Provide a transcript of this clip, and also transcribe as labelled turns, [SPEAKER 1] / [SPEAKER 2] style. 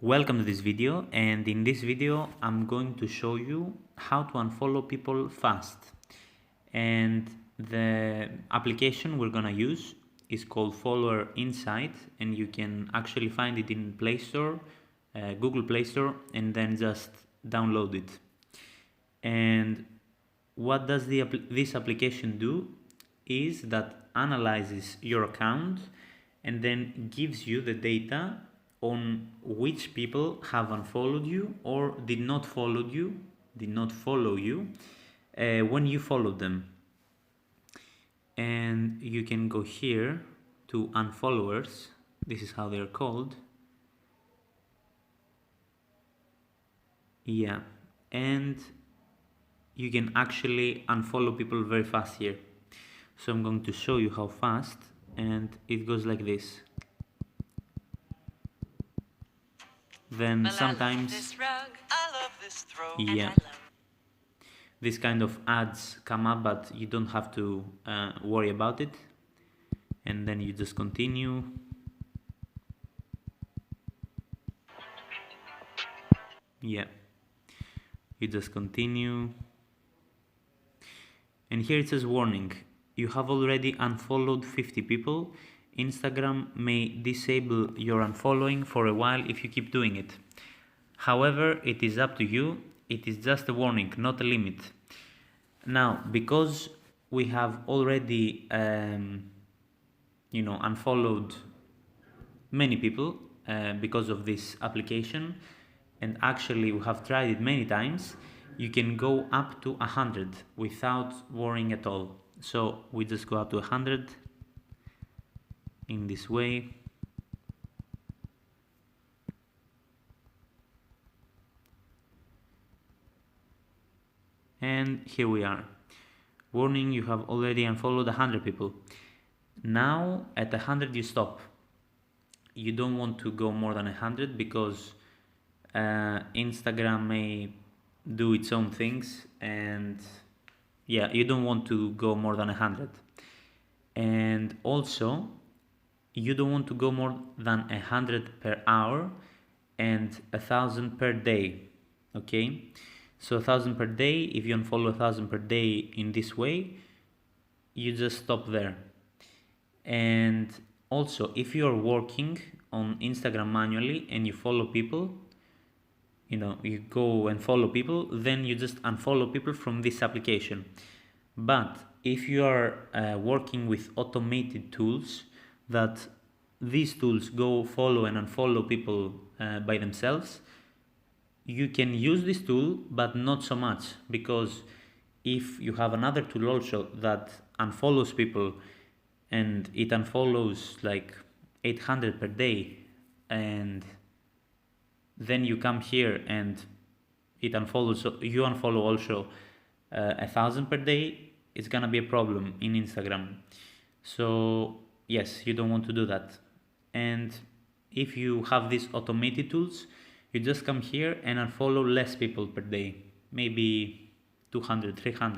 [SPEAKER 1] Welcome to this video, and in this video I'm going to show you how to unfollow people fast. And the application we're gonna use is called Follower Insight, and you can actually find it in Play Store, Google Play Store, and then just download it. And what does this application do is that analyzes your account and then gives you the data on which people have unfollowed you or did not follow you when you followed them. And you can go here to Unfollowers. This is how they're called. Yeah, and you can actually unfollow people very fast here. So I'm going to show you how fast, and it goes like this. Then sometimes, yeah, this kind of ads come up, but you don't have to worry about it. And then you just continue. Yeah, you just continue. And here it says warning, you have already unfollowed 50 people. Instagram may disable your unfollowing for a while if you keep doing it. However, it is up to you. It is just a warning, not a limit. Now, because we have already unfollowed many people because of this application, and actually we have tried it many times, you can go up to 100 without worrying at all. So we just go up to 100 in this way. And here we are. Warning, you have already unfollowed 100 people. Now at 100 you stop. You don't want to go more than 100 because Instagram may do its own things, and yeah, you don't want to go more than 100. And also you don't want to go more than 100 per hour and 1,000 per day. Okay, so 1,000 per day. If you unfollow 1,000 per day in this way, you just stop there. And also, if you are working on Instagram manually and you follow people, you go and follow people, then you just unfollow people from this application. But if you are working with automated tools, that these tools go follow and unfollow people by themselves, you can use this tool, but not so much, because if you have another tool also that unfollows people and it unfollows like 800 per day, and then you come here and it unfollows, so you unfollow also 1,000 per day, it's gonna be a problem in Instagram. So yes, you don't want to do that. And if you have these automated tools, you just come here and unfollow less people per day, maybe 200, 300.